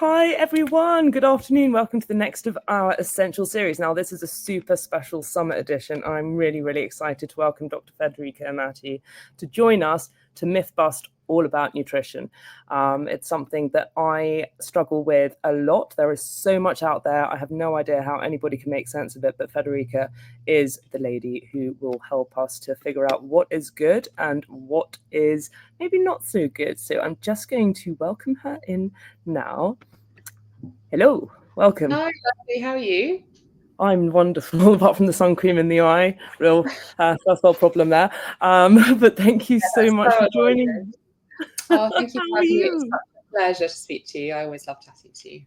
Hi everyone, good afternoon. Welcome to the next of our Essential series. Now this is a super special summer edition. I'm really excited to welcome Dr. Federica Amati to join us to myth bust all about nutrition. It's something that I struggle with a lot. There is so much out there. I have no idea how anybody can make sense of it, but Federica is the lady who will help us to figure out what is good and what is maybe not so good. So I'm just going to welcome her in now. Hello, welcome. Hi, lovely. How are you? I'm wonderful, apart from the sun cream in the eye. Real first world problem there. But thank you so much for joining. Oh, thank you How for are having me. It's you? such a pleasure to speak to you. I always love chatting to you.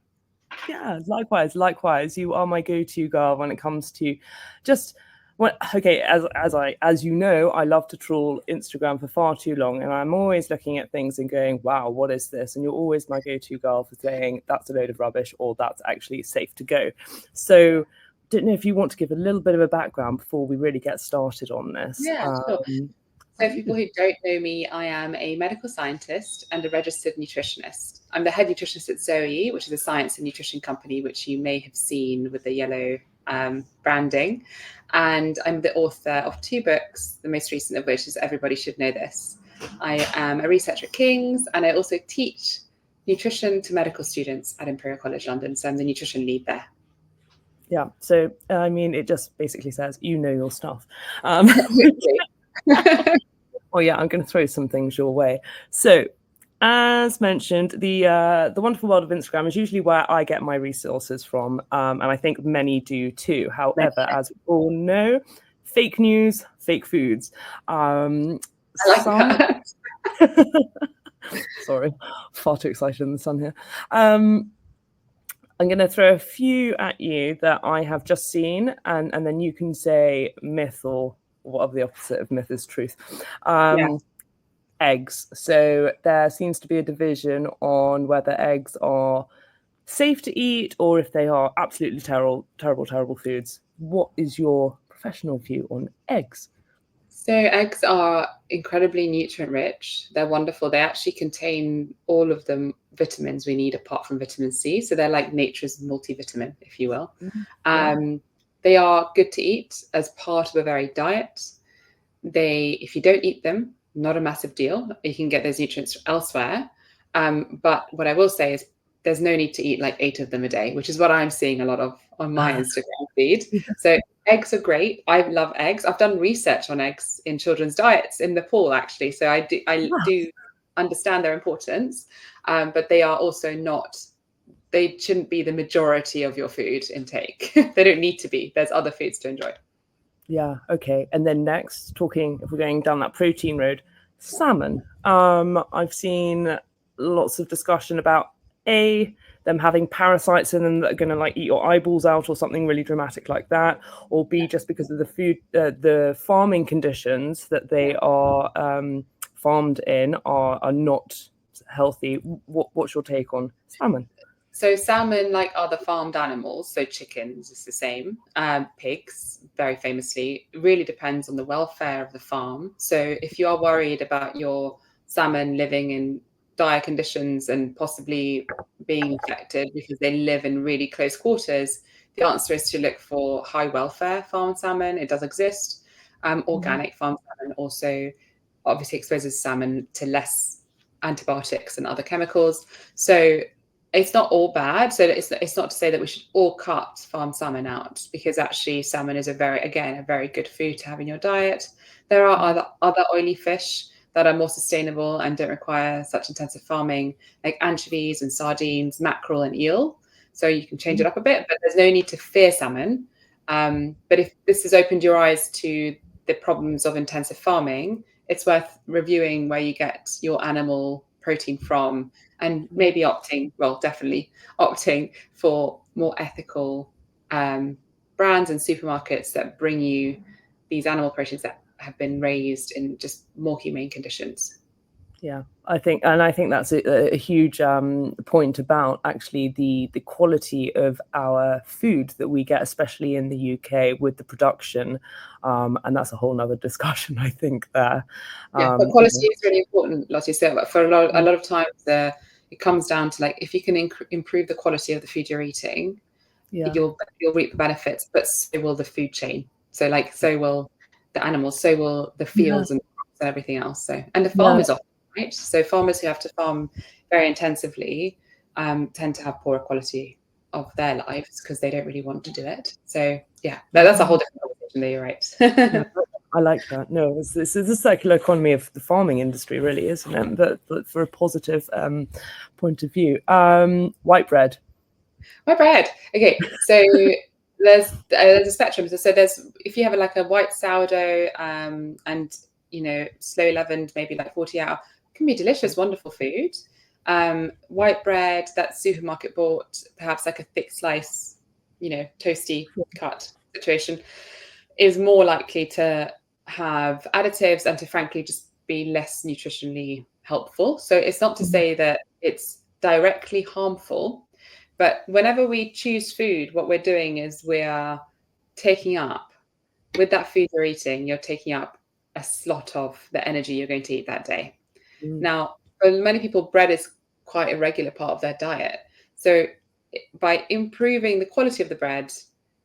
Yeah, likewise. You are my go-to girl when it comes to just okay, as you know, I love to trawl Instagram for far too long, and I'm always looking at things and going, wow, what is this? And you're always my go-to girl for saying that's a load of rubbish or that's actually safe to go. So don't know if you want to give a little bit of a background before we really get started on this. Yeah, sure. So for people who don't know me, I am a medical scientist and a registered nutritionist. I'm the head nutritionist at Zoe, which is a science and nutrition company, which you may have seen with the yellow branding. And I'm the author of 2 books, the most recent of which is Everybody Should Know This. I am a researcher at King's, and I also teach nutrition to medical students at Imperial College London. So I'm the nutrition lead there. Yeah, so I mean, it just basically says you know your stuff. Oh yeah, I'm going to throw some things your way. So, as mentioned, the wonderful world of Instagram is usually where I get my resources from, and I think many do too. However, as we all know, fake news, fake foods. I like that. Sorry, far too excited in the sun here. I'm going to throw a few at you that I have just seen, and then you can say myth or whatever the opposite of myth is truth. Eggs. So there seems to be a division on whether eggs are safe to eat or if they are absolutely terrible foods. What is your professional view on eggs? So eggs are incredibly nutrient rich. They're wonderful. They actually contain all of the vitamins we need apart from vitamin C. So they're like nature's multivitamin, if you will. They are good to eat as part of a varied diet. If you don't eat them, not a massive deal. You can get those nutrients elsewhere. But what I will say is there's no need to eat like 8 of them a day, which is what I'm seeing a lot of on my Instagram feed. So eggs are great. I love eggs. I've done research on eggs in children's diets in Nepal, actually. So I do understand their importance, but they are also not. They shouldn't be the majority of your food intake. They don't need to be. There's other foods to enjoy. Yeah, okay. And then next, talking, if we're going down that protein road, salmon. I've seen lots of discussion about them having parasites in them that are going to like eat your eyeballs out or something really dramatic like that, or B, just because of the farming conditions that they are farmed in are not healthy. What's your take on salmon? So salmon, like other farmed animals, so chickens is the same. Pigs, very famously, really depends on the welfare of the farm. So if you are worried about your salmon living in dire conditions and possibly being infected because they live in really close quarters, the answer is to look for high welfare farmed salmon. It does exist. Organic farmed salmon also obviously exposes salmon to less antibiotics and other chemicals. So it's not all bad. So it's not to say that we should all cut farmed salmon out, because actually salmon is a very good food to have in your diet. There are other oily fish that are more sustainable and don't require such intensive farming, like anchovies and sardines, mackerel and eel. So you can change it up a bit, but there's no need to fear salmon. But if this has opened your eyes to the problems of intensive farming, it's worth reviewing where you get your animal protein from, and maybe definitely opting for more ethical brands and supermarkets that bring you these animal proteins that have been raised in just more humane conditions. Yeah, I think that's a huge point about actually the quality of our food that we get, especially in the UK with the production, and that's a whole nother discussion, I think, there. Yeah, but quality is really important, Lottie. So for a lot of times, it comes down to like, if you can improve the quality of the food you're eating, you'll reap the benefits, but so will the food chain. So like, so will the animals, so will the fields and everything else. So, and the farmers often, right? So farmers who have to farm very intensively tend to have poorer quality of their lives because they don't really want to do it. So yeah, that's a whole different conversation there, you're right. I like that. No, this is the circular economy of the farming industry, really, isn't it? But for a positive point of view. White bread. White bread. Okay, so there's a spectrum. So there's, if you have like a white sourdough and slow leavened, maybe like 40 hour, can be delicious, wonderful food. White bread that's supermarket bought, perhaps like a thick slice, toasty cut situation, is more likely to have additives and to frankly just be less nutritionally helpful. So it's not to say that it's directly harmful, but whenever we choose food, what we're doing is we are taking up, with that food you're eating, you're taking up a slot of the energy you're going to eat that day. Now, for many people, bread is quite a regular part of their diet. So by improving the quality of the bread,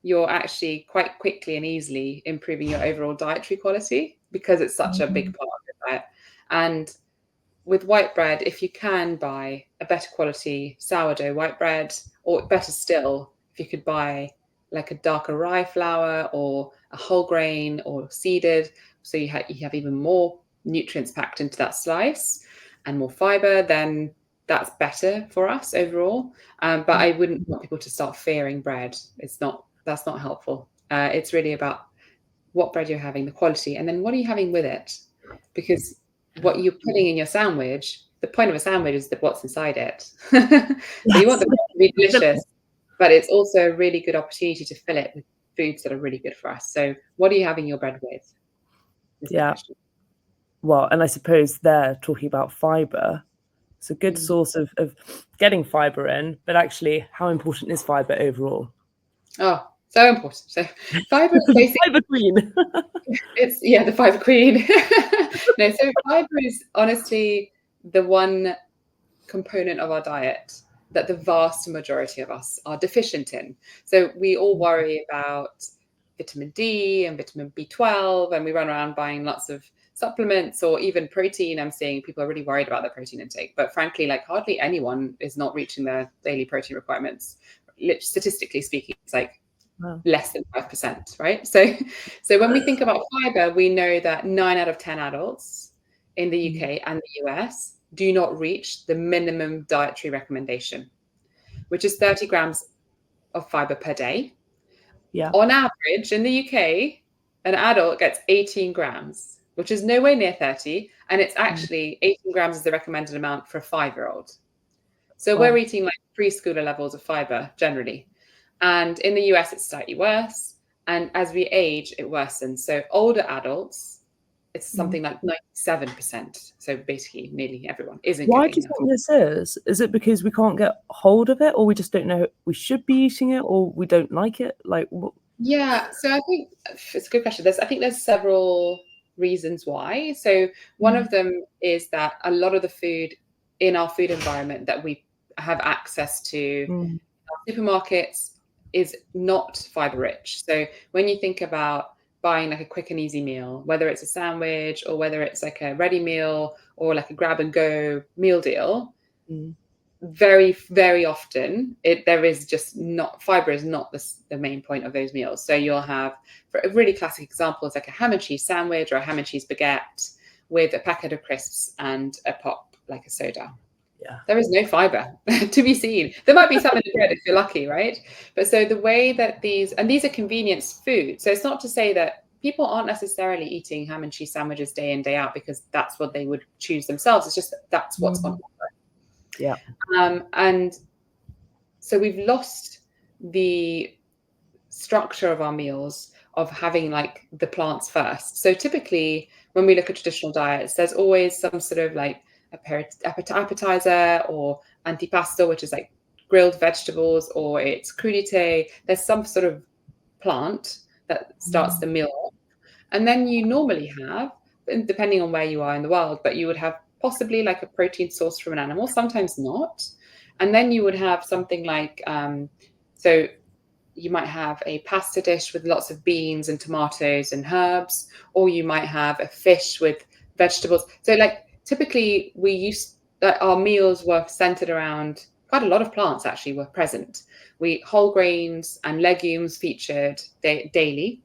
you're actually quite quickly and easily improving your overall dietary quality because it's such a big part of the diet. And with white bread, if you can buy a better quality sourdough white bread, or better still, if you could buy like a darker rye flour or a whole grain or seeded, so you have even more nutrients packed into that slice and more fiber, then that's better for us overall. But I wouldn't want people to start fearing bread. That's not helpful. It's really about what bread you're having, the quality, and then what are you having with it? Because what you're putting in your sandwich, the point of a sandwich is what's inside it. So you want the bread to be delicious, but it's also a really good opportunity to fill it with foods that are really good for us. So what are you having your bread with? Well, and I suppose they're talking about fiber. It's a good source of getting fiber in, but actually, how important is fiber overall? Oh, so important. So fiber is basically fiber queen. It's the fiber queen. No, so fiber is honestly the one component of our diet that the vast majority of us are deficient in. So we all worry about vitamin D and vitamin B12, and we run around buying lots of supplements or even protein. I'm seeing people are really worried about their protein intake, but frankly, like hardly anyone is not reaching their daily protein requirements. Statistically speaking, it's like less than 5%, right? So when we think about fiber, we know that 9 out of 10 adults in the UK and the US do not reach the minimum dietary recommendation, which is 30 grams of fiber per day. On average, in the UK, an adult gets 18 grams, which is nowhere near 30. And it's actually 18 grams is the recommended amount for a 5-year-old. So we're eating like preschooler levels of fiber generally. And in the US, it's slightly worse. And as we age, it worsens. So older adults, it's something like 97%. So basically, nearly everyone isn't. Why do you think this is? Is it because we can't get hold of it, or we just don't know we should be eating it, or we don't like it? Like, what? Yeah, so I think it's a good question. I think there's several reasons why. So one of them is that a lot of the food in our food environment that we have access to in our supermarkets is not fiber rich. So when you think about buying like a quick and easy meal, whether it's a sandwich or whether it's like a ready meal or like a grab and go meal deal, very, very often there is just not, fiber is not the main point of those meals. So you'll have, for a really classic example, is like a ham and cheese sandwich or a ham and cheese baguette with a packet of crisps and a pop, like a soda. There is no fiber to be seen. There might be some in the bread if you're lucky, right? But so the way that these are convenience food. So it's not to say that people aren't necessarily eating ham and cheese sandwiches day in, day out because that's what they would choose themselves. It's just that's what's on offer. And so we've lost the structure of our meals of having like the plants first. So typically when we look at traditional diets, there's always some sort of like appetizer or antipasto, which is like grilled vegetables, or it's crudité. There's some sort of plant that starts the meal off. And then you normally have, depending on where you are in the world, but you would have possibly like a protein source from an animal, sometimes not. And then you would have something like, so you might have a pasta dish with lots of beans and tomatoes and herbs, or you might have a fish with vegetables. So like typically our meals were centered around quite a lot of plants actually were present. Whole grains and legumes featured daily.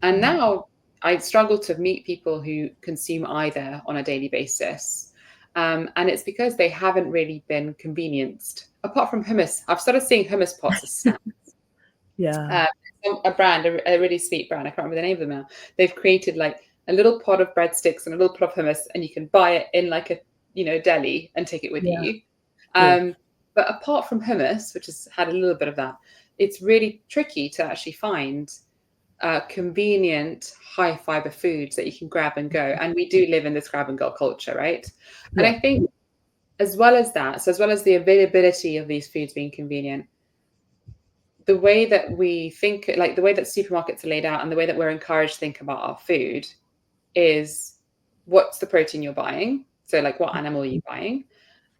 And now I struggle to meet people who consume either on a daily basis. And it's because they haven't really been convenienced. Apart from hummus, I've started seeing hummus pots as snacks. Yeah. A brand, a really sweet brand, I can't remember the name of them now. They've created like a little pot of breadsticks and a little pot of hummus, and you can buy it in like a deli and take it with you. But apart from hummus, which has had a little bit of that, it's really tricky to actually find convenient, high fiber foods that you can grab and go. And we do live in this grab and go culture, right? And I think as well as that, so as well as the availability of these foods being convenient, the way that we think, like the way that supermarkets are laid out and the way that we're encouraged to think about our food is what's the protein you're buying? So like what animal are you buying?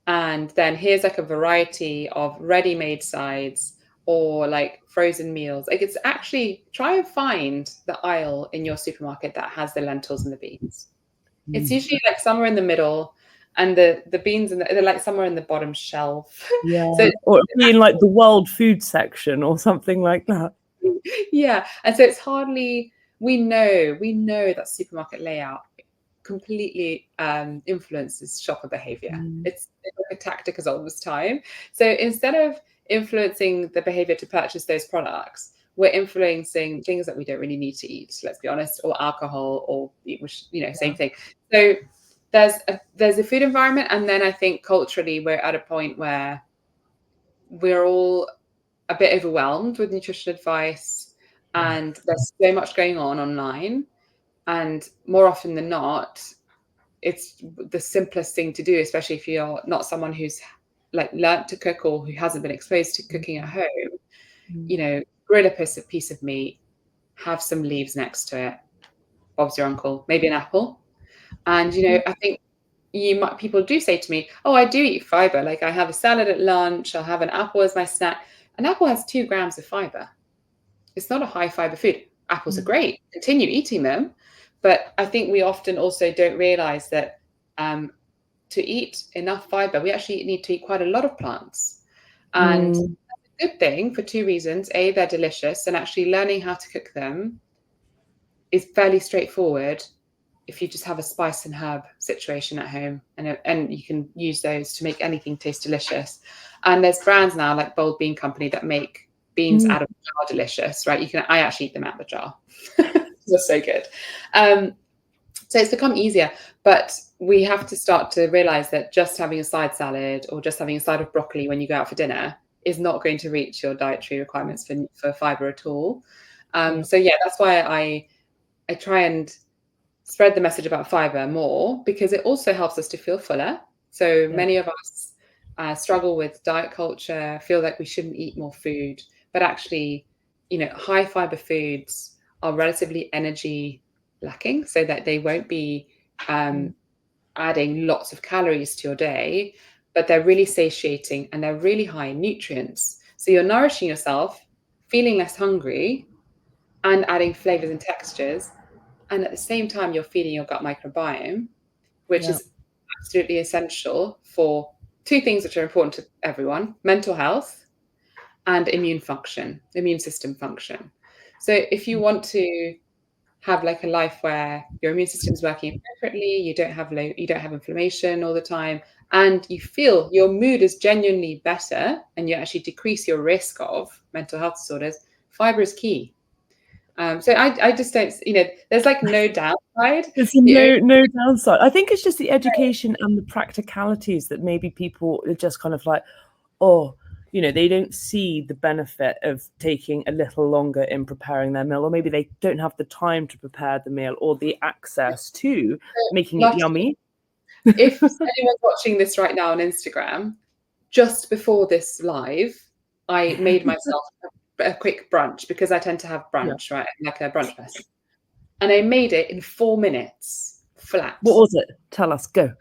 And then here's like a variety of ready-made sides or like frozen meals. Like it's actually try and find the aisle in your supermarket that has the lentils and the beans. It's usually like somewhere in the middle, and the beans they're like somewhere in the bottom shelf. Yeah. So, or in like the world food section or something like that. Yeah. And so it's hardly, we know that supermarket layout completely influences shopper behavior. It's like a tactic as old as time. So instead of influencing the behavior to purchase those products, we're influencing things that we don't really need to eat, let's be honest, or alcohol, or which same thing. So there's a food environment, and then I think culturally we're at a point where we're all a bit overwhelmed with nutrition advice, and there's so much going on online, and more often than not, it's the simplest thing to do, especially if you're not someone who's like learned to cook or who hasn't been exposed to cooking at home. Grill a piece of meat, have some leaves next to it, Bob's your uncle, maybe an apple. And I think people do say to me, oh, I do eat fiber, like I have a salad at lunch, I'll have an apple as my snack. An apple has 2 grams of fiber. It's not a high fiber food. Apples are great, continue eating them. But I think we often also don't realize that to eat enough fiber, we actually need to eat quite a lot of plants. And that's a good thing for 2 reasons. A, they're delicious, and actually learning how to cook them is fairly straightforward if you just have a spice and herb situation at home, and you can use those to make anything taste delicious. And there's brands now like Bold Bean Company that make beans out of the jar delicious, right? I actually eat them out of the jar. They're so good. So it's become easier, but we have to start to realize that just having a side salad or just having a side of broccoli when you go out for dinner is not going to reach your dietary requirements for fiber at all. So yeah, that's why I try and spread the message about fiber more, because it also helps us to feel fuller. So many of us struggle with diet culture, feel like we shouldn't eat more food, but actually, high fiber foods are relatively energy lacking, so that they won't be adding lots of calories to your day, but they're really satiating and they're really high in nutrients. So you're nourishing yourself, feeling less hungry, and adding flavors and textures. And at the same time, you're feeding your gut microbiome, which is absolutely essential for 2 things which are important to everyone: mental health and immune system function. So if you want to have like a life where your immune system is working appropriately, you don't have inflammation all the time, and you feel your mood is genuinely better, and you actually decrease your risk of mental health disorders, fiber is key. So I just don't, there's like no downside. There's no downside. I think it's just the education and the practicalities that maybe people are just kind of like, oh, they don't see the benefit of taking a little longer in preparing their meal, or maybe they don't have the time to prepare the meal or the access to making it yummy. If anyone's watching this right now on Instagram, just before this live, I made myself a quick brunch, because I tend to have brunch, right? Like a brunch person. And I made it in 4 minutes. flat. What was it? Tell us. Go.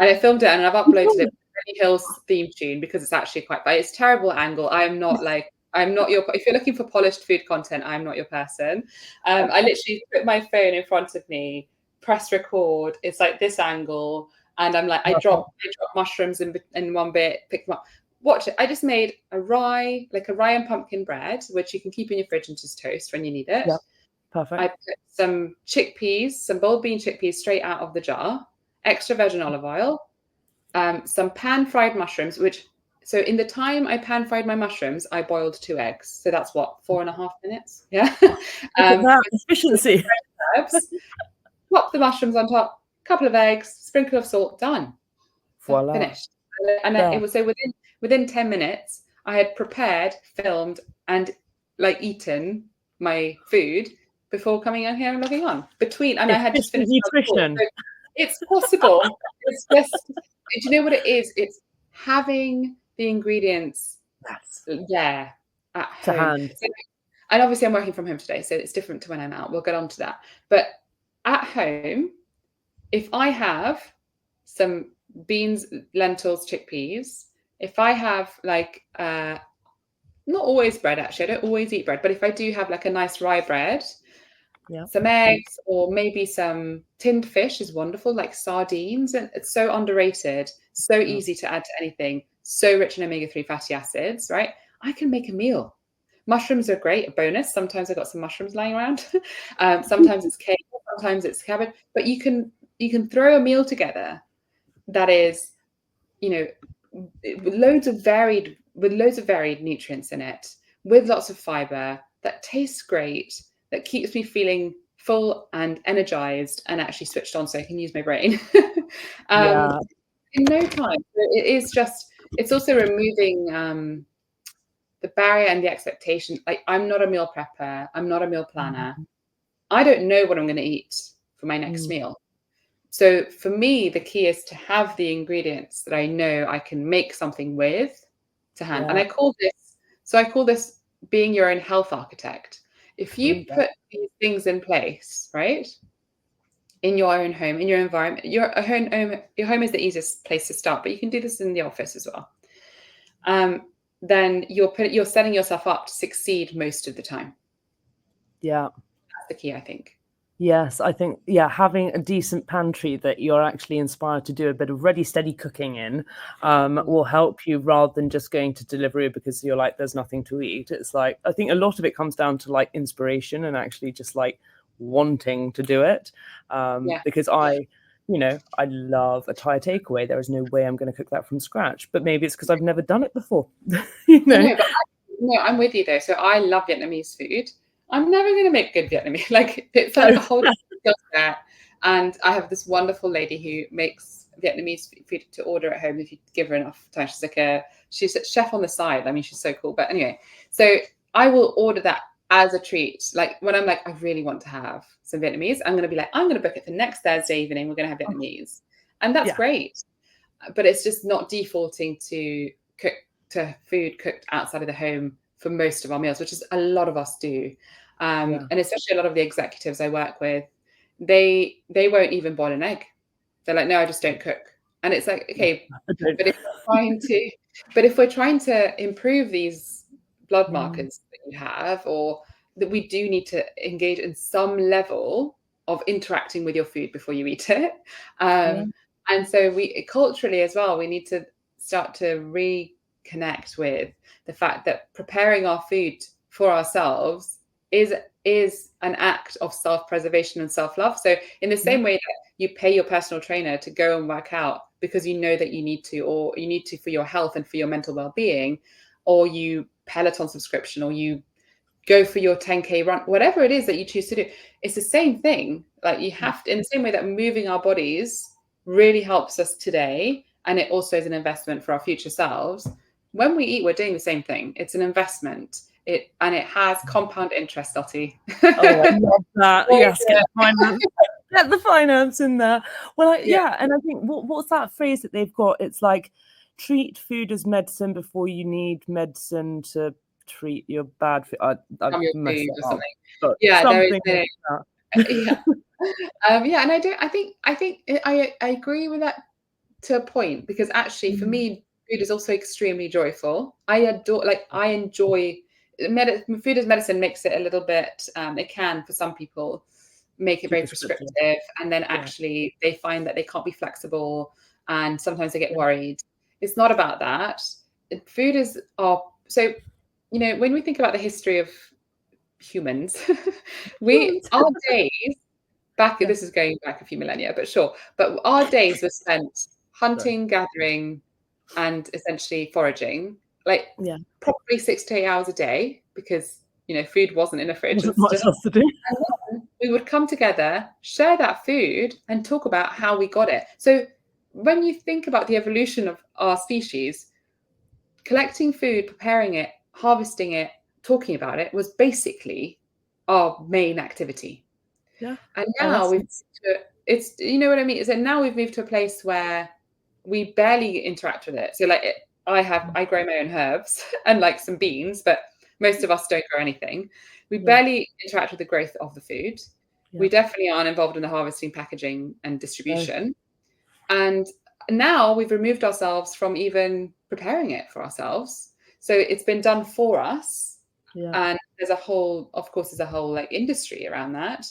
I filmed it and I've uploaded it with Benny Hill's theme tune because it's actually quite bad. It's a terrible angle. I'm not your, if you're looking for polished food content, I'm not your person. I literally put my phone in front of me, press record. It's like this angle. And I'm like, I drop mushrooms in one bit, pick them up. Watch it. I just made a rye and pumpkin bread, which you can keep in your fridge and just toast when you need it. Yeah. Perfect. I put some chickpeas, some bold bean chickpeas straight out of the jar, extra virgin olive oil, some pan-fried mushrooms, so in the time I pan-fried my mushrooms, I boiled 2 eggs. So that's what, 4.5 minutes? Yeah. Efficiency. Herbs, pop the mushrooms on top, couple of eggs, sprinkle of salt, done. Voila. Finished. And it was so within 10 minutes, I had prepared, filmed, and eaten my food before coming out here and logging on. I had just finished nutrition. So it's possible. It's just, do you know what it is? It's having the ingredients at to home. hand. So, and obviously I'm working from home today, so it's different to when I'm out. We'll get on to that. But at home, if I have some beans, lentils, chickpeas, if I have not always bread, actually, I don't always eat bread, but if I do have a nice rye bread, some eggs, or maybe some tinned fish is wonderful, like sardines, and it's so underrated, so easy to add to anything, so rich in omega-3 fatty acids, right? I can make a meal. Mushrooms are great, a bonus. Sometimes I've got some mushrooms lying around. Sometimes it's kale, sometimes it's cabbage, but you can throw a meal together that is, with loads of varied nutrients in it, with lots of fiber, that tastes great, that keeps me feeling full and energized and actually switched on so I can use my brain in no time. It's also removing the barrier and the expectation. I'm not a meal prepper. I'm not a meal planner. I don't know what I'm going to eat for my next meal. So for me, the key is to have the ingredients that I know I can make something with to hand. And I call this being your own health architect. If you put these things in place, right, in your own home, in your environment, your home is the easiest place to start, but you can do this in the office as well. Then you're setting yourself up to succeed most of the time. Yeah. That's the key, I think. Yes, I think, having a decent pantry that you're actually inspired to do a bit of ready, steady cooking in will help you, rather than just going to delivery because you're like, there's nothing to eat. It's I think a lot of it comes down to inspiration and actually just wanting to do it. Because I love a Thai takeaway. There is no way I'm going to cook that from scratch, but maybe it's because I've never done it before. No, I'm with you though. So I love Vietnamese food. I'm never going to make good Vietnamese. It's a whole skill set. And I have this wonderful lady who makes Vietnamese food to order at home if you give her enough time. She's a chef on the side. I mean, she's so cool. But anyway, so I will order that as a treat. When I'm I really want to have some Vietnamese, I'm going to be I'm going to book it for next Thursday evening. We're going to have Vietnamese. And that's great. But it's just not defaulting to food cooked outside of the home for most of our meals, which is a lot of us do. And especially a lot of the executives I work with, they won't even boil an egg. They're like, no, I just don't cook. And it's okay, but if we're trying to improve these blood markers that you have, or that we do need to engage in some level of interacting with your food before you eat it. And so we culturally as well, we need to start to reconnect with the fact that preparing our food for ourselves is an act of self-preservation and self-love. So in the same way that you pay your personal trainer to go and work out because you know that you need to, or you need to for your health and for your mental well-being, or you Peloton subscription, or you go for your 10K run, whatever it is that you choose to do, it's the same thing. You have to, in the same way that moving our bodies really helps us today, and it also is an investment for our future selves. When we eat, we're doing the same thing. It's an investment. It has compound interest, Lottie. Oh, I love that. Yes, get the finance in there. Well, and I think what's that phrase that they've got? It's treat food as medicine before you need medicine to treat your bad food. I your food or something. But there is Yeah, and I agree with that to a point, because actually for me, food is also extremely joyful. I enjoy food as medicine makes it a little bit, it can, for some people, make it Too very prescriptive. prescriptive, and then Yeah. actually they find that they can't be flexible, and sometimes they get Yeah. worried. It's not about that. Food is our so when we think about the history of humans, our days back, Yeah. this is going back a few millennia, but sure. But our days were spent Sorry. hunting, gathering, and essentially foraging, like Yeah. probably 6 to 8 hours a day, because food wasn't in a fridge Wasn't and much stuff. else to do. And then we would come together, share that food, and talk about how we got it. So when you think about the evolution of our species, collecting food, preparing it, harvesting it, talking about it was basically our main activity. Yeah. And Our now lessons. it's what I mean is that now we've moved to a place where we barely interact with it. So like I grow my own herbs and like some beans, but most of us don't grow anything. We Yeah. barely interact with the growth of the food. Yeah. We definitely aren't involved in the harvesting, packaging, and No. distribution. And now we've removed ourselves from even preparing it for ourselves. So it's been done for us. Yeah. And there's a whole like industry around that.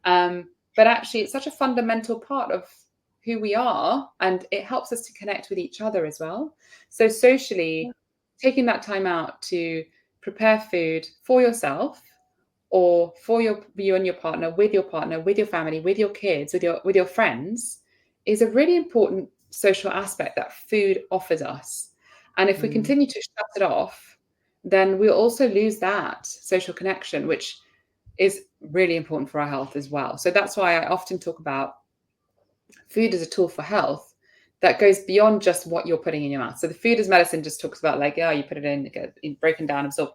But actually it's such a fundamental part of who we are, and it helps us to connect with each other as well. So socially, taking that time out to prepare food for yourself, or for you and your partner, with your family, with your kids, with your friends, is a really important social aspect that food offers us. And if we continue to shut it off, then we'll also lose that social connection, which is really important for our health as well. So that's why I often talk about food as a tool for health that goes beyond just what you're putting in your mouth. So the food as medicine just talks about like, you put it in, get broken down, absorbed.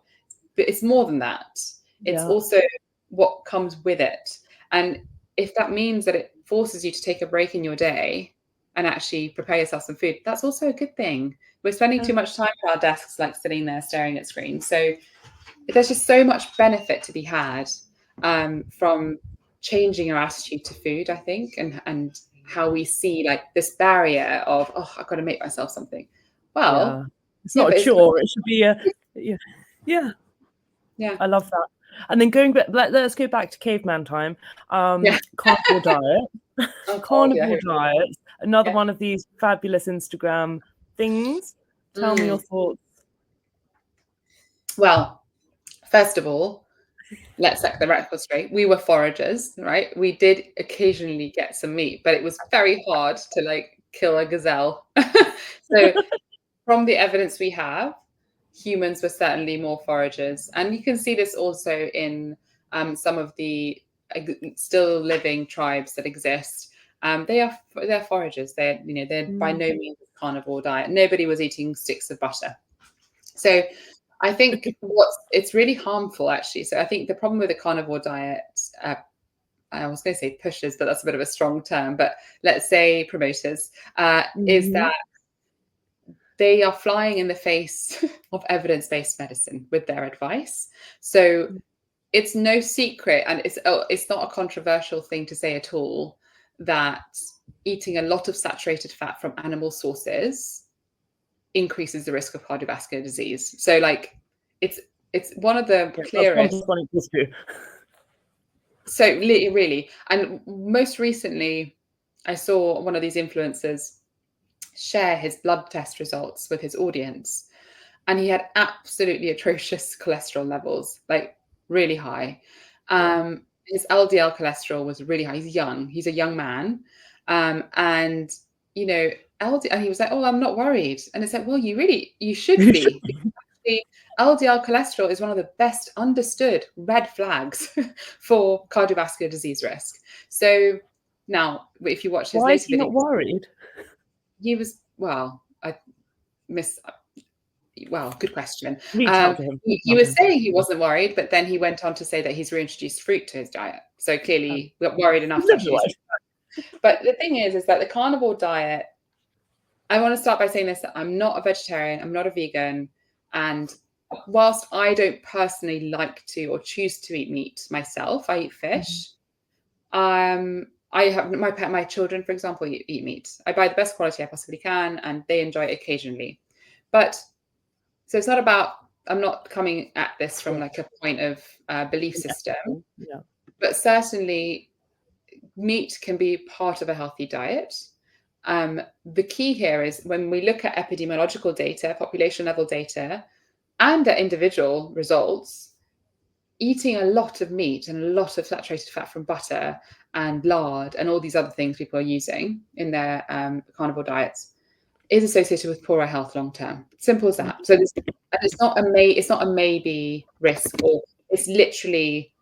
But it's more than that. It's also what comes with it. And if that means that it forces you to take a break in your day and actually prepare yourself some food, that's also a good thing. We're spending too much time at our desks, like sitting there staring at screens. So there's just so much benefit to be had from changing our attitude to food, I think, and how we see like this barrier of, I've got to make myself something. Well, it's not a chore. It should be yeah. I love that. And then going back, let's go back to caveman time. Carnivore diet. Carnivore diet. Another one of these fabulous Instagram things. Tell me your thoughts. Well, first of all, let's set the record straight. We were foragers, right? We did occasionally get some meat, but it was very hard to like kill a gazelle. So from the evidence we have, humans were certainly more foragers. And you can see this also in some of the still living tribes that exist. They're foragers. They're by no means a carnivore diet. Nobody was eating sticks of butter. So I think it's really harmful, actually. So I think the problem with the carnivore diet, I was going to say pushers, but that's a bit of a strong term, but let's say promoters, is that they are flying in the face of evidence-based medicine with their advice. So it's no secret, and it's not a controversial thing to say at all, that eating a lot of saturated fat from animal sources increases the risk of cardiovascular disease. So like it's one of the clearest. So really, and most recently I saw one of these influencers share his blood test results with his audience, and he had absolutely atrocious cholesterol levels, like really high. His LDL cholesterol was really high. He's a young man, and LDL, and he was like, I'm not worried. And it's like, well, you should be. The LDL cholesterol is one of the best understood red flags for cardiovascular disease risk. So now, if you watch his later videos, not worried? He was, good question. He was saying he wasn't worried, but then he went on to say that he's reintroduced fruit to his diet. So clearly got worried enough to actually. But the thing is that the carnivore diet, I want to start by saying this, that I'm not a vegetarian, I'm not a vegan. And whilst I don't personally like to or choose to eat meat myself, I eat fish. I have my children, for example, eat meat. I buy the best quality I possibly can, and they enjoy it occasionally. But so it's not about, I'm not coming at this from like a point of belief system, but certainly meat can be part of a healthy diet. The key here is when we look at epidemiological data, population level data, and at individual results, eating a lot of meat and a lot of saturated fat from butter and lard and all these other things people are using in their carnivore diets is associated with poorer health long term. Simple as that. So it's not a maybe risk, or it's literally,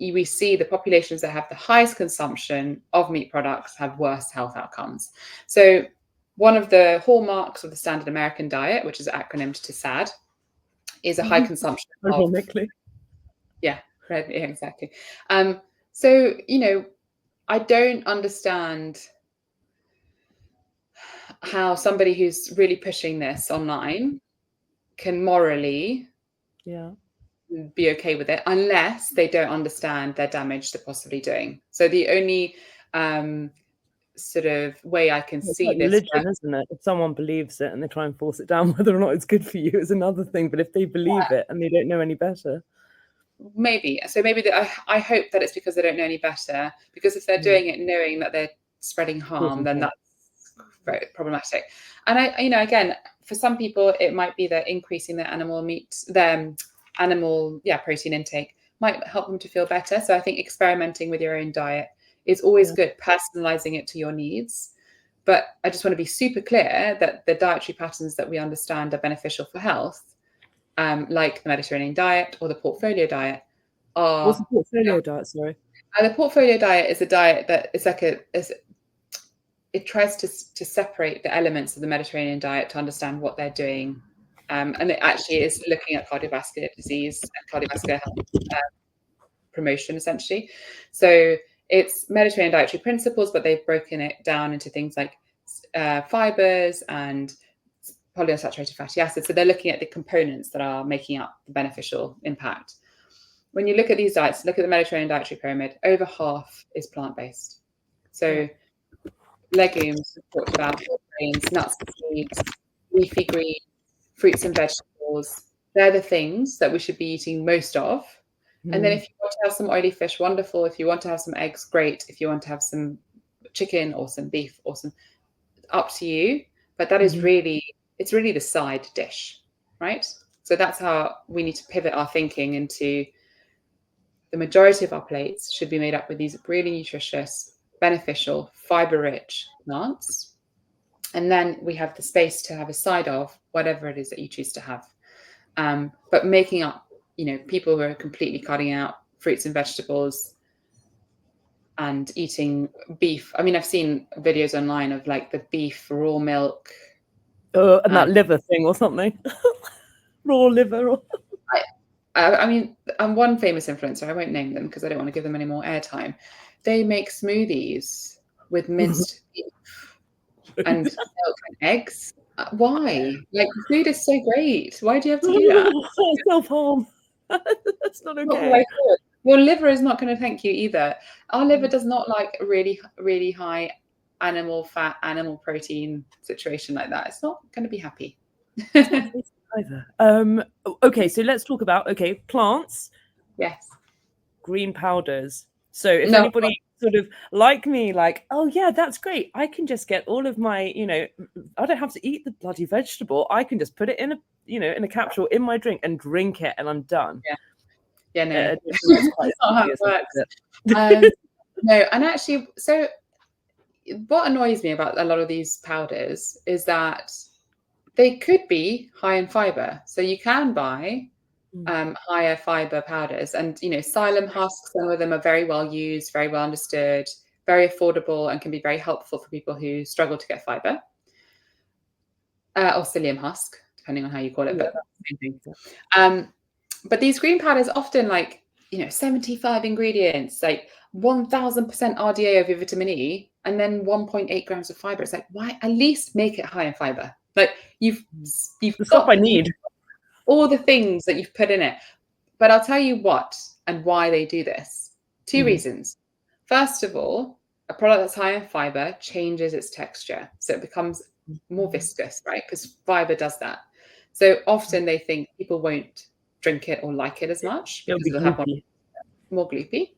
we see the populations that have the highest consumption of meat products have worse health outcomes. So one of the hallmarks of the standard American diet, which is acronymed to SAD, is a high consumption of, yeah, exactly. So, I don't understand how somebody who's really pushing this online can morally be okay with it unless they don't understand their damage they're possibly doing. So the only sort of way I can see this, religion, isn't it? If someone believes it and they try and force it down, whether or not it's good for you is another thing. But if they believe it and they don't know any better, maybe. So maybe I hope that it's because they don't know any better. Because if they're doing it knowing that they're spreading harm, then that's very problematic. And again, for some people, it might be that increasing their animal protein intake might help them to feel better. So I think experimenting with your own diet is always good, personalizing it to your needs. But I just want to be super clear that the dietary patterns that we understand are beneficial for health, like the Mediterranean diet or the portfolio diet, are... What's the portfolio diet, sorry? The portfolio diet is a diet that is like it tries to separate the elements of the Mediterranean diet to understand what they're doing. And it actually is looking at cardiovascular disease and cardiovascular health promotion, essentially. So it's Mediterranean dietary principles, but they've broken it down into things like fibers and polyunsaturated fatty acids. So they're looking at the components that are making up the beneficial impact. When you look at these diets, look at the Mediterranean dietary pyramid, over half is plant-based. So legumes, we've talked about, grains, nuts and seeds, leafy greens, fruits and vegetables. They're the things that we should be eating most of. And then if you want to have some oily fish, wonderful. If you want to have some eggs, great. If you want to have some chicken or some beef or some, up to you. But that is really, it's really the side dish, right? So that's how we need to pivot our thinking into the majority of our plates should be made up with these really nutritious, beneficial, fiber-rich plants. And then we have the space to have a side of whatever it is that you choose to have. But making up, people who are completely cutting out fruits and vegetables and eating beef. I mean, I've seen videos online of like the beef, raw milk. And that liver thing or something. Raw liver. I mean, I'm one famous influencer, I won't name them because I don't want to give them any more airtime. They make smoothies with minced beef and milk and eggs. Why? Like, food is so great. Why do you have to do that? Self-harm. That's not okay. Your liver is not going to thank you either. Our liver does not like a really, really high animal fat, animal protein situation like that. It's not going to be happy. Either. Okay, so let's talk about plants. Yes. Green powders. So if anybody sort of like me, like, oh yeah, that's great. I can just get all of my, I don't have to eat the bloody vegetable. I can just put it in a capsule in my drink and drink it, and I'm done. Yeah, no. That's quite not how it works. No, and actually, so what annoys me about a lot of these powders is that they could be high in fiber. So you can buy higher fiber powders, and psyllium husks, some of them are very well used, very well understood, very affordable, and can be very helpful for people who struggle to get fiber. Or psyllium husk, depending on how you call it, but that's the same thing. But these green powders often 75 ingredients, like 1000% RDA over vitamin E, and then 1.8 grams of fiber. It's like, why? At least make it high in fiber. Like you've the stuff I need. All the things that you've put in it. But I'll tell you what and why they do this. Two reasons. First of all, a product that's high in fiber changes its texture. So it becomes more viscous, right? Because fiber does that. So often they think people won't drink it or like it as much It'll because be it'll have more gloopy.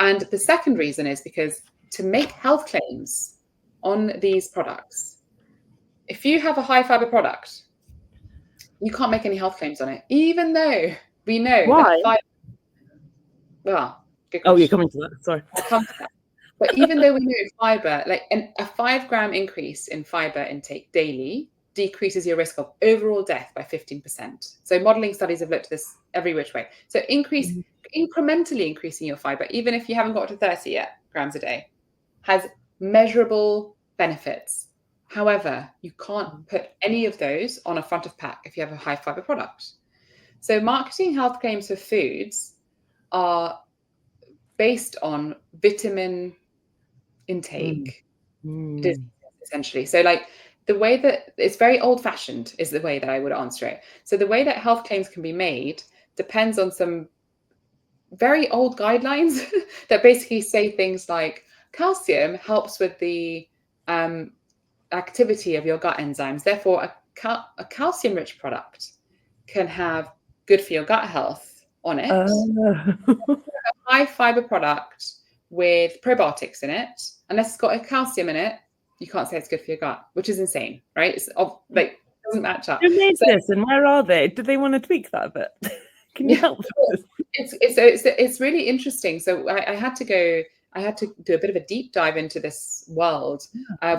And the second reason is because to make health claims on these products, if you have a high fiber product, you can't make any health claims on it, even though we know Why? that fiber. Well, good Oh, you're question. coming to that. Sorry. I'll come to that. But even though we know fiber, like a 5 gram increase in fiber intake daily decreases your risk of overall death by 15%. So modeling studies have looked at this every which way. So incrementally increasing your fiber, even if you haven't got to 30 grams a day, has measurable benefits. However, you can't put any of those on a front of pack if you have a high fiber product. So marketing health claims for foods are based on vitamin intake, essentially. So like the way that it's very old fashioned is the way that I would answer it. So the way that health claims can be made depends on some very old guidelines that basically say things like calcium helps with the activity of your gut enzymes. Therefore, a calcium rich product can have good for your gut health on it. A high fiber product with probiotics in it, unless it's got a calcium in it, you can't say it's good for your gut, which is insane, right? It's like it doesn't match up. Who made this and where are they? Did they want to tweak that a bit? Can you help? It's really interesting. So I had to do a bit of a deep dive into this world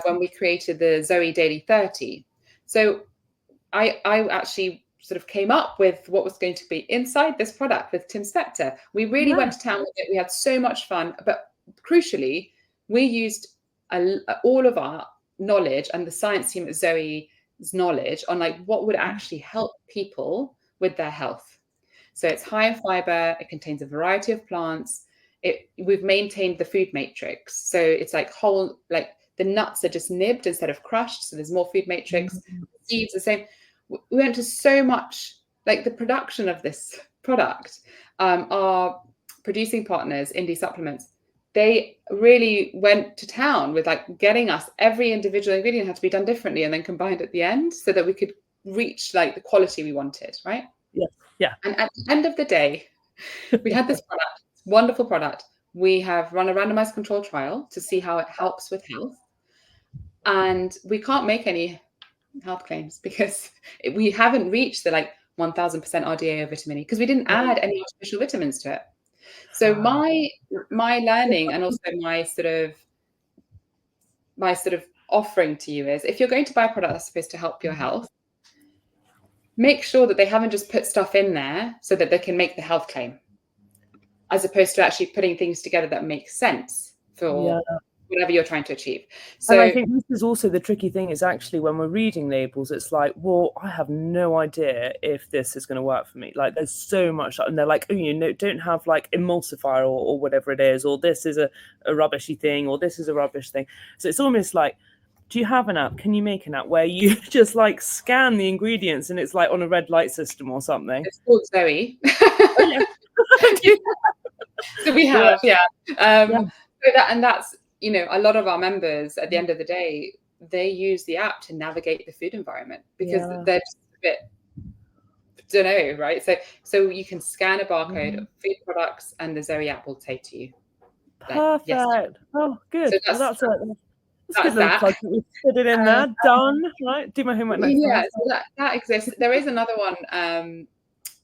when we created the Zoe Daily 30. So I actually sort of came up with what was going to be inside this product with Tim Spector. We really went to town with it. We had so much fun, but crucially, we used all of our knowledge and the science team at Zoe's knowledge on like what would actually help people with their health. So it's high in fiber. It contains a variety of plants. We've maintained the food matrix. So it's like whole, like the nuts are just nibbed instead of crushed. So there's more food matrix. Seeds the same. We went to so much, like the production of this product. Our producing partners, Indie Supplements, they really went to town with like getting us every individual ingredient had to be done differently and then combined at the end so that we could reach like the quality we wanted, right? Yeah. And at the end of the day, we had this product, wonderful product. We have run a randomized control trial to see how it helps with health. And we can't make any health claims because we haven't reached the like 1000% RDA of vitamin E because we didn't add any artificial vitamins to it. So my learning and also my sort of offering to you is if you're going to buy a product that's supposed to help your health, make sure that they haven't just put stuff in there so that they can make the health claim, as opposed to actually putting things together that make sense for whatever you're trying to achieve. So and I think this is also the tricky thing is actually when we're reading labels, it's like, well, I have no idea if this is going to work for me. Like there's so much, and they're like, oh, you know, don't have like emulsifier or whatever it is, or this is a rubbishy thing, or this is a rubbish thing. So it's almost like, do you have an app? Can you make an app where you just like scan the ingredients and it's like on a red light system or something? It's called Zoe. Oh, yeah. So we have, So that's, you know, a lot of our members at the end of the day, they use the app to navigate the food environment because they're just a bit, don't know, right? So you can scan a barcode of food products and the Zoe app will say to you. Perfect. Yes. Oh, good. So that's good. That. We put it in there. Done. Right. Do my homework next time. So that exists. There is another one,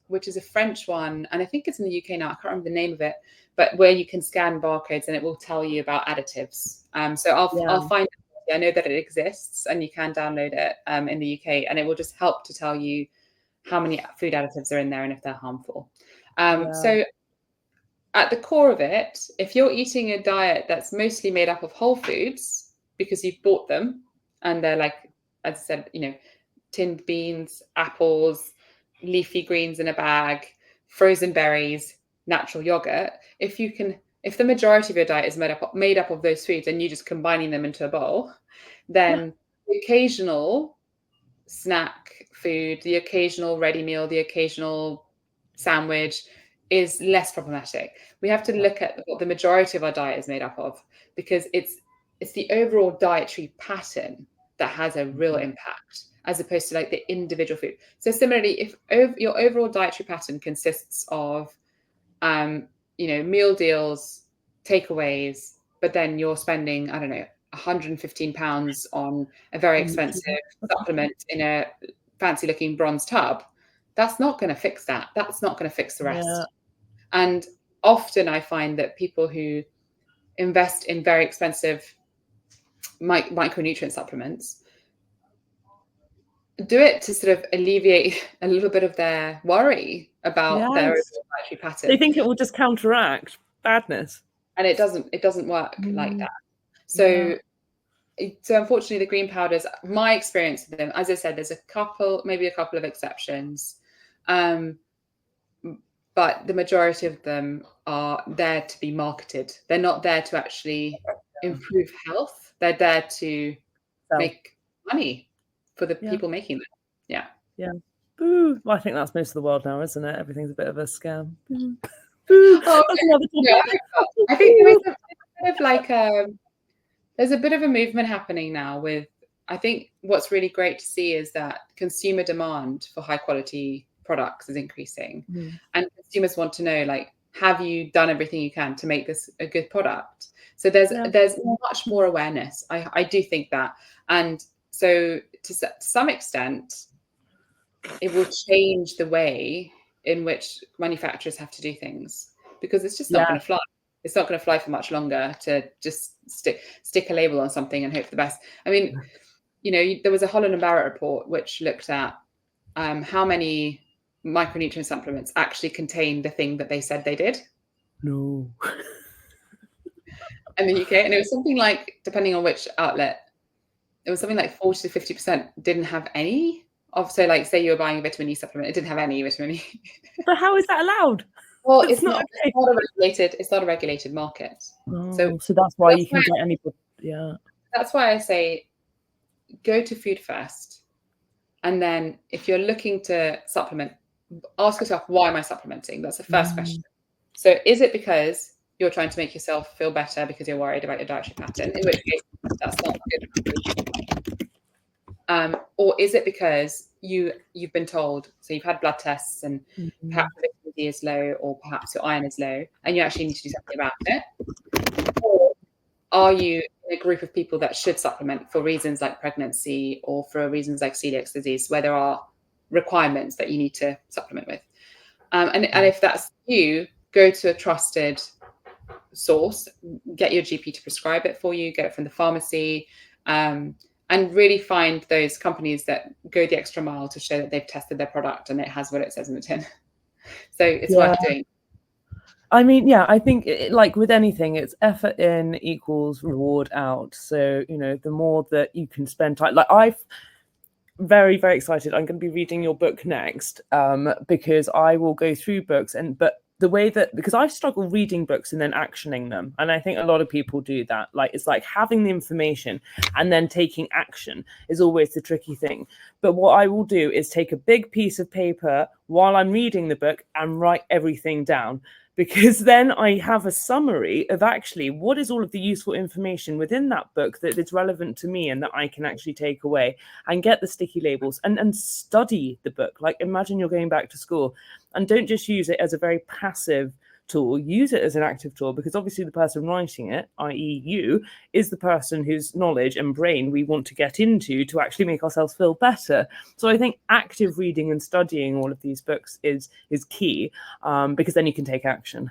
which is a French one, and I think it's in the UK now. I can't remember the name of it, but where you can scan barcodes and it will tell you about additives. So I'll find it. I know that it exists and you can download it in the UK, and it will just help to tell you how many food additives are in there and if they're harmful. So at the core of it, if you're eating a diet that's mostly made up of whole foods because you've bought them and they're like, as I said, you know, tinned beans, apples, leafy greens in a bag, frozen berries, natural yogurt, if the majority of your diet is made up of those foods and you just combining them into a bowl, then the occasional snack food, the occasional ready meal, the occasional sandwich is less problematic. We have to look at what the majority of our diet is made up of, because it's the overall dietary pattern that has a real impact, as opposed to like the individual food. So similarly, if your overall dietary pattern consists of meal deals, takeaways, but then you're spending, I don't know, £115 on a very expensive supplement in a fancy looking bronze tub, that's not going to fix that. That's not going to fix the rest. Yeah. And often I find that people who invest in very expensive micronutrient supplements do it to sort of alleviate a little bit of their worry about their dietary pattern. They think it will just counteract badness. And it doesn't work like that. So unfortunately, the green powders, my experience with them, as I said, there's maybe a couple of exceptions. But the majority of them are there to be marketed. They're not there to actually improve health. They're there to make money for the people making them. Yeah. Yeah. Boo. Well, I think that's most of the world now, isn't it? Everything's a bit of a scam. Boo. Boo. I think there's a bit of a movement happening now with, I think what's really great to see is that consumer demand for high quality products is increasing, and consumers want to know, like, have you done everything you can to make this a good product? So there's much more awareness. I do think that, and so to some extent, it will change the way in which manufacturers have to do things, because it's just not going to fly. It's not going to fly for much longer to just stick a label on something and hope for the best. I mean, there was a Holland and Barrett report which looked at how many micronutrient supplements actually contain the thing that they said they did. No. In the UK, and it was something like, depending on which outlet, it was something like 40 to 50% didn't have any of. So, like, say you were buying a vitamin E supplement, it didn't have any vitamin E. But how is that allowed? Well, it's not a regulated market. Oh, so that's why you can get anybody. Yeah. That's why I say go to Food First, and then if you're looking to supplement, ask yourself, why am I supplementing? That's the first question. So is it because you're trying to make yourself feel better because you're worried about your dietary pattern, in which case that's not good. Or is it because you've been told, so you've had blood tests and perhaps your vitamin D is low, or perhaps your iron is low, and you actually need to do something about it? Or are you in a group of people that should supplement for reasons like pregnancy or for reasons like celiac disease, where there are requirements that you need to supplement with? And if that's you, go to a trusted source, get your GP to prescribe it for you, get it from the pharmacy, and really find those companies that go the extra mile to show that they've tested their product and it has what it says in the tin. So it's worth doing. I mean, I think like with anything, it's effort in equals reward out. So, the more that you can spend time, like I've very, very excited. I'm going to be reading your book next, because I will go through books but the way that, because I struggle reading books and then actioning them. And I think a lot of people do that. Like, it's like having the information and then taking action is always the tricky thing. But what I will do is take a big piece of paper while I'm reading the book and write everything down, because then I have a summary of actually what is all of the useful information within that book that is relevant to me and that I can actually take away, and get the sticky labels and study the book. Like, imagine you're going back to school, and don't just use it as a very passive tool, use it as an active tool, because obviously the person writing it, i.e. you, is the person whose knowledge and brain we want to get into to actually make ourselves feel better. So I think active reading and studying all of these books is key, because then you can take action.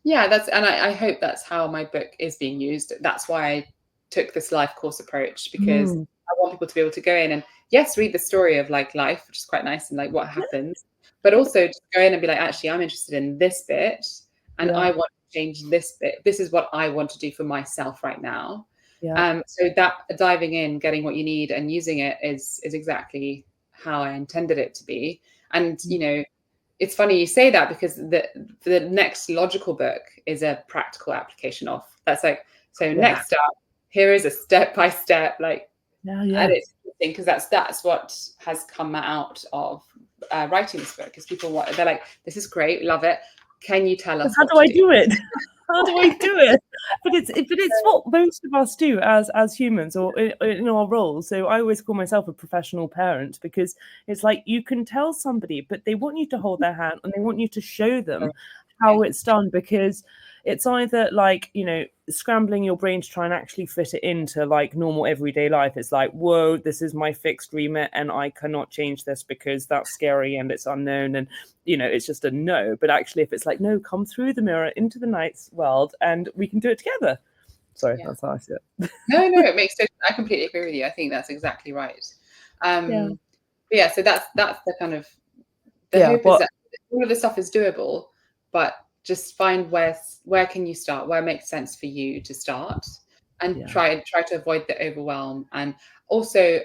Yeah, and I hope that's how my book is being used. That's why I took this life course approach, because I want people to be able to go in and, yes, read the story of like life, which is quite nice, and like what happens, but also just go in and be like, actually, I'm interested in this bit, and I want to change this bit. This is what I want to do for myself right now. So that diving in, getting what you need and using it is exactly how I intended it to be. And, it's funny you say that, because the next logical book is a practical application of. That's like, so next up, here is a step-by-step, like, and it's interesting because that's what has come out of writing this book, is they're like, this is great, love it. can you tell us how what do I to do it? How do I do it? But it's what most of us do as humans or in our roles. So I always call myself a professional parent, because it's like you can tell somebody, but they want you to hold their hand and they want you to show them how it's done, because it's either like, you know, scrambling your brain to try and actually fit it into like normal everyday life. It's like, whoa, this is my fixed remit and I cannot change this because that's scary and it's unknown, and you know, it's just a no. But actually, if it's like, no, come through the mirror into the night's world and we can do it together. Sorry, that's how I see it. No, it makes sense. I completely agree with you. I think that's exactly right. But yeah, so that's the kind of the hope is that all of this stuff is doable, but just find where can you start, where it makes sense for you to start, and try to avoid the overwhelm. And also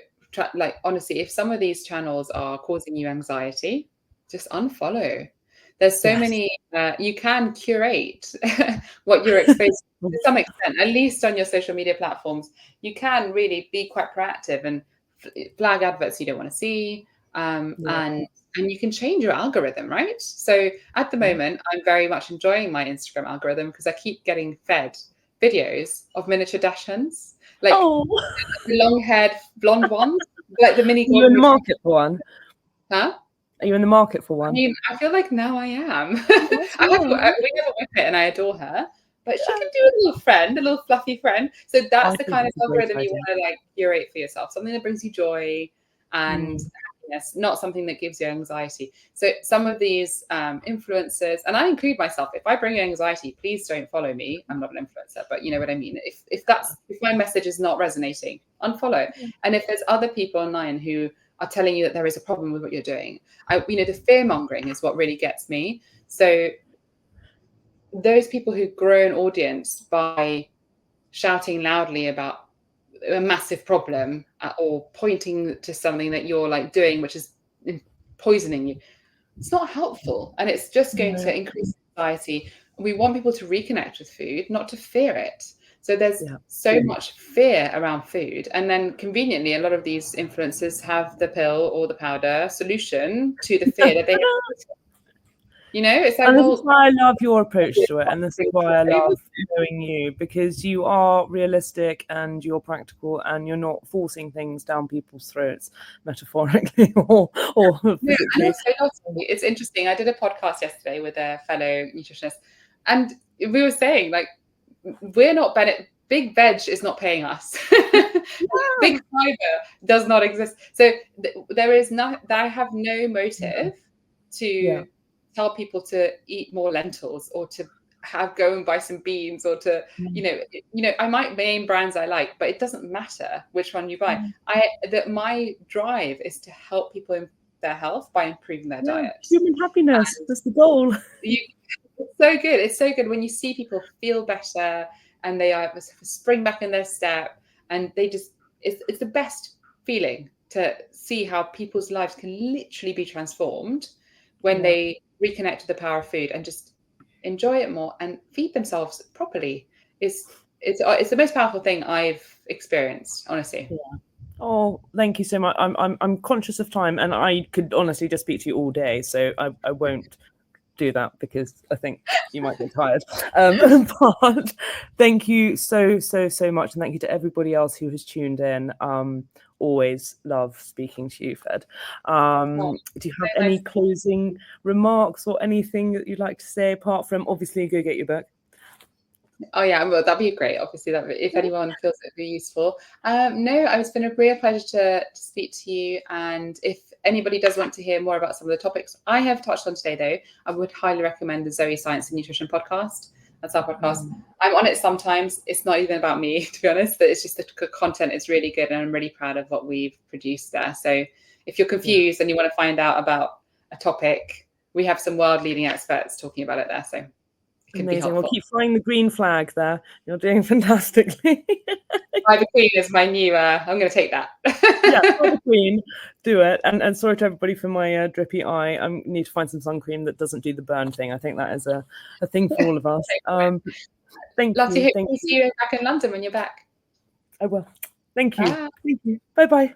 like, honestly, if some of these channels are causing you anxiety, just unfollow. There's so many you can curate what you're exposed to some extent, at least on your social media platforms. You can really be quite proactive and flag adverts you don't want to see, and you can change your algorithm, right? So at the moment, I'm very much enjoying my Instagram algorithm because I keep getting fed videos of miniature Dachshunds, like the long-haired blonde ones, like the mini. Are you in the market for one? Huh? Are you in the market for one? I mean, I feel like now I am. We have a Whippet and I adore her, but she can do a little friend, a little fluffy friend. So that's the kind of algorithm you want to like curate for yourself, something that brings you joy and happiness, not something that gives you anxiety. So some of these influencers, and I include myself, if I bring you anxiety, please don't follow me. I'm not an influencer, but you know what I mean. If my message is not resonating, unfollow. And if there's other people online who are telling you that there is a problem with what you're doing, the fear mongering is what really gets me. So those people who grow an audience by shouting loudly about a massive problem or pointing to something that you're like doing, which is poisoning you, it's not helpful, and it's just going to increase anxiety. We want people to reconnect with food, not to fear it. So there's so much fear around food. And then conveniently, a lot of these influencers have the pill or the powder solution to the fear that they have. You know, it's like, and this is why I love your approach to it. And this is why I love knowing you, because you are realistic and you're practical and you're not forcing things down people's throats, metaphorically or physically. It's interesting. I did a podcast yesterday with a fellow nutritionist, and we were saying, like, we're not Big Veg is not paying us. Big Fiber does not exist. So I have no motive to tell people to eat more lentils or to go and buy some beans or to, I might name brands I like, but it doesn't matter which one you buy. My drive is to help people in their health by improving their diet. Human happiness, that's the goal. It's so good. It's so good when you see people feel better and they are spring back in their step, and they just, it's the best feeling to see how people's lives can literally be transformed when they reconnect to the power of food and just enjoy it more and feed themselves properly. It's the most powerful thing I've experienced, honestly. Oh, thank you so much. I'm conscious of time, and I could honestly just speak to you all day, so I won't do that because I think you might get tired. But thank you so much, and thank you to everybody else who has tuned in. Always love speaking to you, Fed. Do you have any closing remarks or anything that you'd like to say apart from obviously go get your book? Oh yeah, well, that'd be great. Obviously, if anyone feels it would be useful. No, it's been a real pleasure to speak to you. And if anybody does want to hear more about some of the topics I have touched on today, though, I would highly recommend the Zoe Science and Nutrition podcast. That's our podcast. I'm on it sometimes. It's not even about me, to be honest, but it's just the content is really good, and I'm really proud of what we've produced there. So if you're confused and you want to find out about a topic, we have some world-leading experts talking about it there. So amazing. We'll keep flying the green flag there. You're doing fantastically. Fly the Queen is my new, I'm going to take that. Yeah, Fly the Queen, do it. And sorry to everybody for my drippy eye. I need to find some sun cream that doesn't do the burn thing. I think that is a thing for all of us. Thank Love you. to see you back in London when you're back. I will. Thank you. Bye. Thank you. Bye-bye.